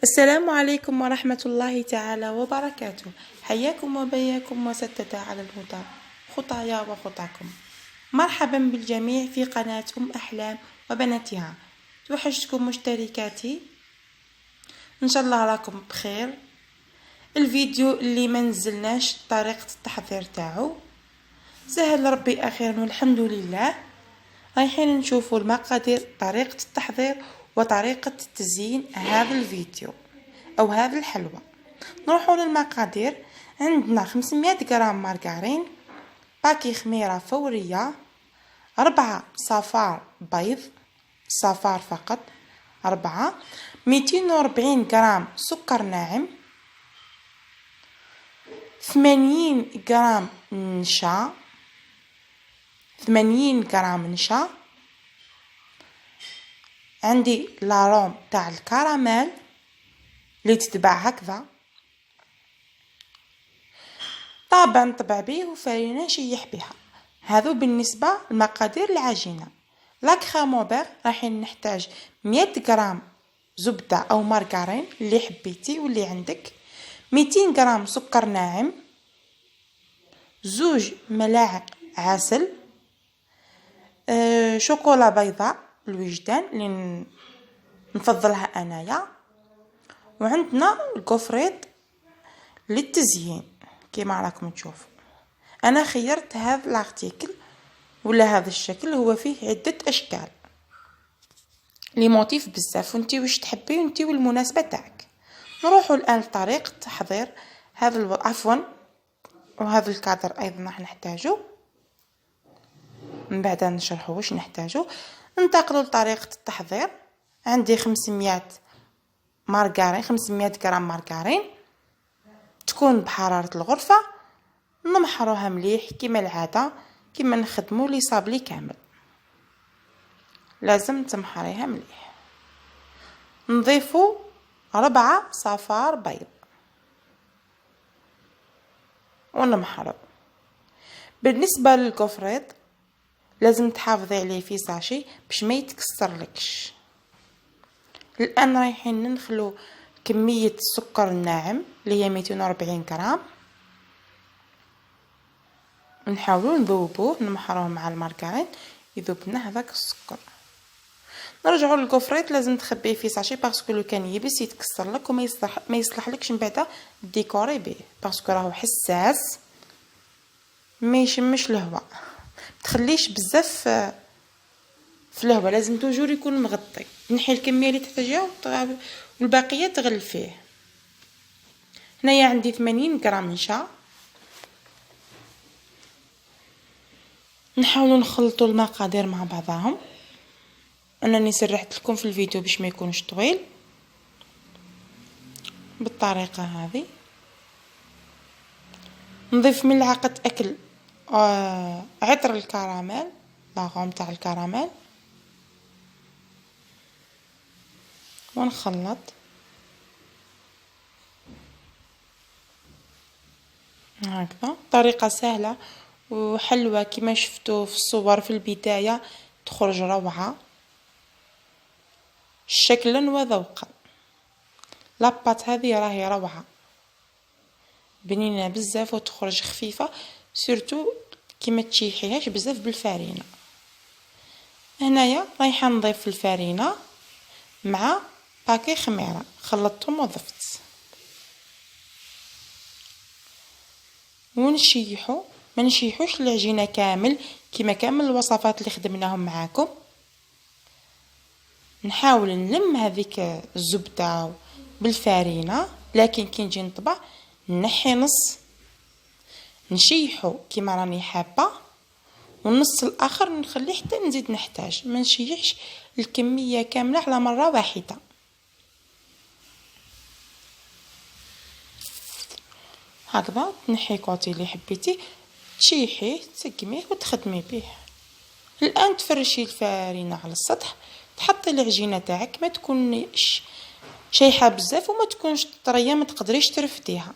السلام عليكم ورحمة الله تعالى وبركاته. حياكم وبياكم وستة على الهدى خطايا وخطاكم. مرحبا بالجميع في قناتكم أحلام وبناتها. توحشتكم مشتركاتي، إن شاء الله راكم بخير. الفيديو اللي ما نزلناش طريقة التحضير تاعو سهل ربي أخيرا والحمد لله. رايحين نشوفوا المقادير، طريقة التحضير وطريقة تزيين هذا الفيديو أو هذا الحلوى. نروحوا للمقادير. عندنا 500 غرام مارغرين، باكي خميرة فورية، 4 صفار بيض، صفار فقط 4، 240 غرام سكر ناعم، 80 غرام نشا، 80 غرام نشا. عندي لاروم تاع الكراميل اللي تتباع هكذا، طابع نطبع بيه وفارينة نشيح بها. هذو بالنسبة لمقادير العجينة. لاكريموبير رايحين نحتاج 100 غرام زبدة أو مارغرين اللي حبيتي واللي عندك، 200 غرام سكر ناعم، 2 ملاعق عسل، شوكولا بيضاء الوجدان اللي نفضلها انايا، وعندنا الكوفريط للتزيين كما راكم تشوفوا. انا خيرت هذا الارتيكل ولا هذا الشكل، هو فيه عده اشكال لي موتيف بزاف، وانتي واش تحبي وانتي والمناسبه تاعك. نروحوا الان لطريقه تحضير هذا وهذا الكادر ايضا راح نحتاجه، من بعد نشرحوا واش نحتاجه. ننتقلوا لطريقه التحضير. عندي 500 غرام مارغرين، تكون بحراره الغرفه. نمحروها مليح كما العاده، كما نخدموا لي صابلي كامل لازم تمحريها مليح. نضيفوا 4 صفار بيض ونمحرو. بالنسبه للكوفريط لازم تحافظي عليه في ساشي باش ما يتكسرلكش. الان رايحين ننخلو كميه السكر الناعم اللي هي 240 غرام، نحاولوا نذوبوه نمحروه مع المارغرين يذوب لنا هذاك السكر. نرجعوا للكوفريط، لازم تخبيه في ساشي باسكو لو كان يبس يتكسر لك وما يصلحلكش من بعد ديكوري به، باسكو راهو حساس ما يشمش الهواء. تخليش بزاف في الهواء، لازم توجور يكون مغطي. نحي الكميه اللي تحتاجها والباقيه تغلفيه. هنايا عندي 80 غرام نشا. نحاولوا نخلطوا المقادير مع بعضهم. انني سرحت لكم في الفيديو باش ما يكونش طويل بالطريقه هذه. نضيف ملعقه اكل عطر الكراميل، لاغوم تاع الكراميل، ونخلط. هكذا طريقه سهله وحلوه كما شفتوا في الصور في البدايه، تخرج روعه شكلا وذوقا. لاباط هذه راهي روعه بنينه بزاف وتخرج خفيفه، سورتو كيما تشيحيهاش بزاف بالفارينه. هنايا رايحه نضيف الفارينه مع باكي خميره، خلطتهم وضفت ونشيحو. ما نشيحوش العجينه كامل كيما كامل الوصفات اللي خدمناهم معاكم. نحاول نلم هذيك الزبده بالفارينه، لكن كي نجي نطبع نحي نص نشيحو كيما راني حابه، والنص الاخر نخليه حتى نزيد نحتاج. ما نشيحش الكميه كامله على مره واحده. هكذا تنحي كوتي اللي حبيتي تشيحيه تسقميه وتخدمي به. الان تفرشي الفارينه على السطح، تحطي العجينه تاعك ما تكونش شايحه بزاف وما تكونش طريه ما تقدريش ترفديها،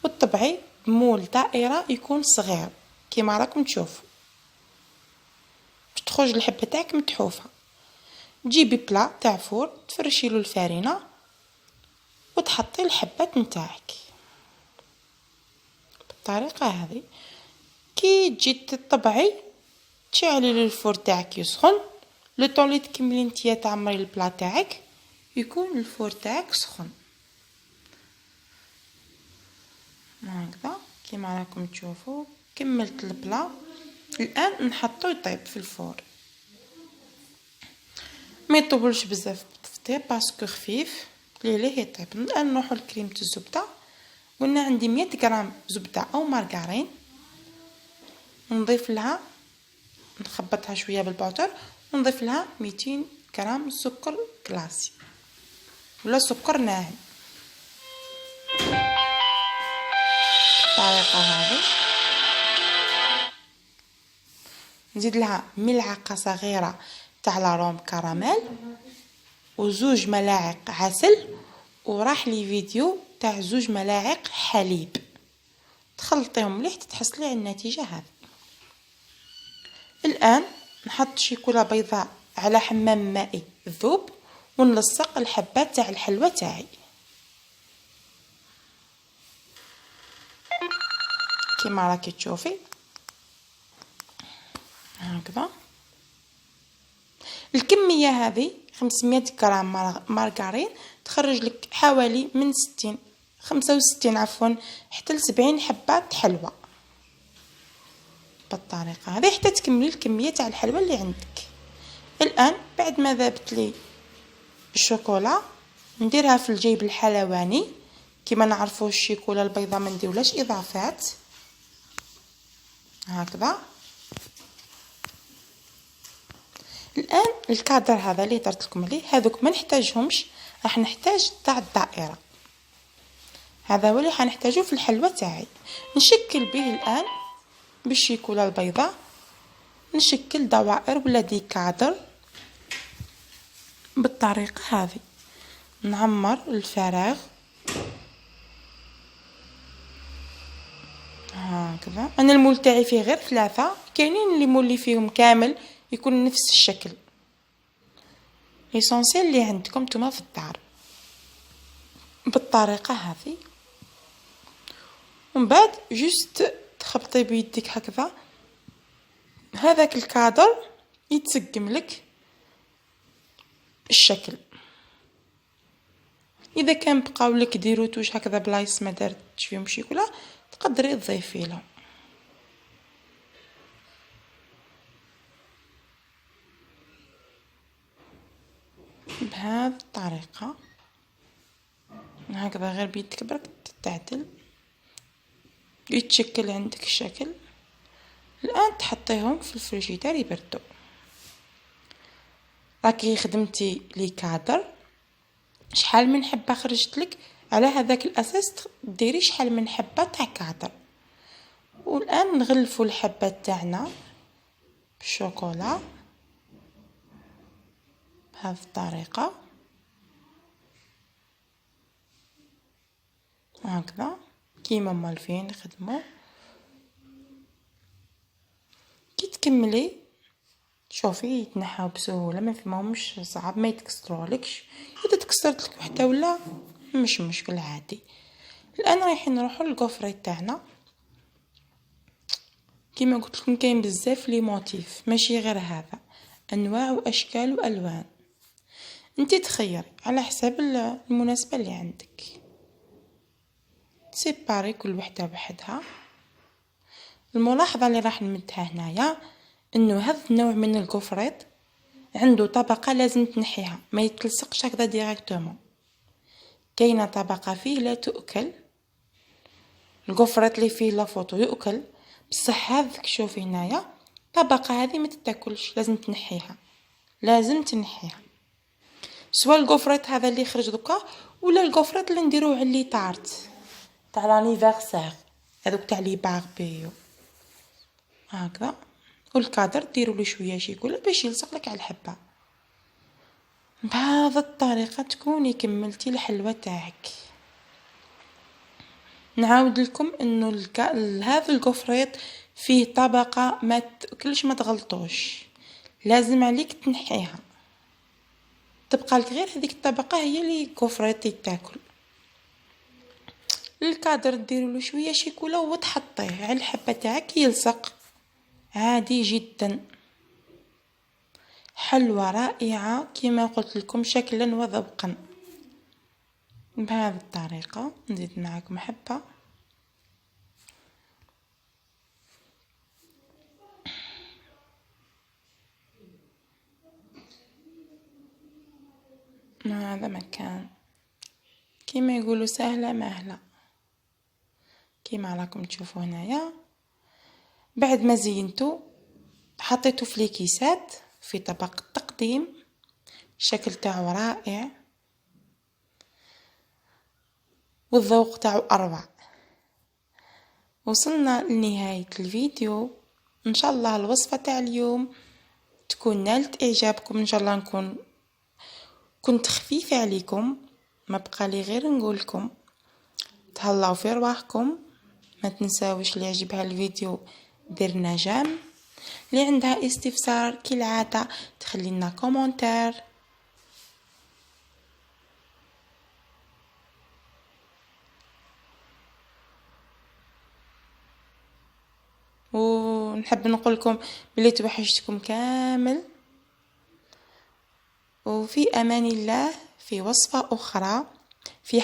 وتطبعي بمول دائره يكون صغير كيما راكم تشوفوا باش تخرج الحبه تاعك متحوفه. تجيبي بلا تاع فور تفرشي له الفارينه وتحطي الحبات نتاعك بالطريقه هذه. كي تجي تطبعي تشعلي الفور تاعك يسخن، لو طون لي تكملي نتيا تعمري البلا تاعك يكون الفور تاعك سخن هكذا كيما راكم تشوفوا. كملت البلا، الان نحطو يطيب في الفور، ما يطولش بزاف بالتفطير باسكو خفيف ليه يطيب. الان نروحو لكريمه الزبده. قلنا عندي 100 غرام زبده او مارغرين، نضيف لها نخبطها شويه بالبوتر ونضيف لها 200 غرام سكر كلاسي ولا سكر ناعم بالطريقه هذه. نزيد لها ملعقه صغيره تاع لاروم كراميل وزوج ملاعق عسل، وراح لي فيديو تاع 2 ملاعق حليب. تخلطيهم مليح تتحصلي على النتيجه هذه. الان نحط شيكولا بيضاء على حمام مائي ذوب ونلصق الحبات تاع الحلوى تاعي كيما راكي تشوفي هكذا. الكميه هذه 500 غرام مارغرين تخرج لك حوالي من 65 عفوا حتى ل 70 حبات حلوى بالطريقه هذه حتى تكملي الكميه تاع الحلوى اللي عندك. الان بعد ما ذابت لي الشوكولا نديرها في الجيب الحلواني. كما نعرفوا الشيكولا البيضاء ما نديرولهاش اضافات هكذا. الان الكادر هذا اللي درت لكم عليه هذوك ما نحتاجهمش، راح نحتاج تاع الدائره، هذا هو اللي حنحتاجه في الحلوى تاعي. نشكل به الان بالشيكولا البيضاء، نشكل دوائر ولا ديكادر بالطريقه هذه. نعمر الفراغ هكذا. انا المول تاعي فيه غير 3، كاينين اللي مولي فيهم كامل يكون نفس الشكل. ليسونسيال اللي عندكم نتوما في الدار بالطريقه هذه. ومن بعد جوست تخبطي بيدك هكذا، هذاك الكادر يتسقم لك الشكل. اذا كان بقاو لك ديروا توش هكذا بلايص ما دارتش فيهم شيكولا تقدري تضيفي لهم بهذه الطريقه هكذا. غير بيدك برك تعدل يتشكل عندك الشكل. الان تحطيهم في الفريجيدار يبردوا. راكي خدمتي لي كادر شحال من حبه خرجت لك، على هذاك الاساس ديري شحال من حبه تاع كادر. والان نغلفوا الحبات تاعنا بالشوكولا بهذه الطريقه هكذا كيما مالفين نخدموا. كي تكملي شوفي يتنحاو بسهوله، ما فيهمش صعب، ما يتكسرولكش. اذا تكسرت لك وحده ولا مش مشكل عادي. الان رايحين نروحوا للكوفري تاعنا. كيما قلت لكم كاين بزاف لي موتيف، ماشي غير هذا، انواع واشكال والوان. انتي تخيري على حساب المناسبه اللي عندك. سيباري كل وحده بحدها. الملاحظه اللي راح نمدها هنايا انه هذا النوع من الكوفريط عنده طبقه لازم تنحيها، ما يتلصقش هكذا ديريكتومون. كاينه طبقه فيه لا تؤكل، الكوفريط اللي فيه لا فوتو يؤكل بصح هذاك شوفي هنايا الطبقه هذه ما تتاكلش، لازم تنحيها، لازم تنحيها. سواء الكوفريط هذا اللي خرج دوكا ولا الكوفريط اللي نديروه على لي طارت تاع لانيفرسير، هذوك تاع لي باربيو هكذا. والكادر ديروا له شويه شيكولا باش يلصق لك على الحبه. بهذه الطريقه تكوني كملتي الحلوى تاعك. نعاود لكم انه هذا الكوفريط فيه طبقه ما تاكلش، ما تغلطوش، لازم عليك تنحيها، تبقى لك غير هذيك الطبقه هي اللي كوفريط تاكل. الكادر ديروا شويه شيكولا وتحطيه على الحبه تاعك يلصق عادي جدا. حلوه رائعه كما قلت لكم شكلا وذوقا. بهذه الطريقه نزيد معكم حبه. هذا مكان كما يقولوا سهله مهله كما راكم تشوفوا هنايا. بعد ما زينتو حطيته في الكيسات في طبق التقديم. الشكل تاعو رائع والذوق تاعو اروع. وصلنا لنهاية الفيديو. ان شاء الله الوصفة تاع اليوم تكون نالت اعجابكم. ان شاء الله كنت خفيفة عليكم. ما بقى لي غير نقولكم تهلاو في رواحكم. ما تنساوش اللي يعجبها الفيديو دير نجم. اللي عندها استفسار كالعادة تخلي لنا كومنتير. ونحب نقولكم بلي توحشتكم كامل. وفي امان الله في وصفة اخرى في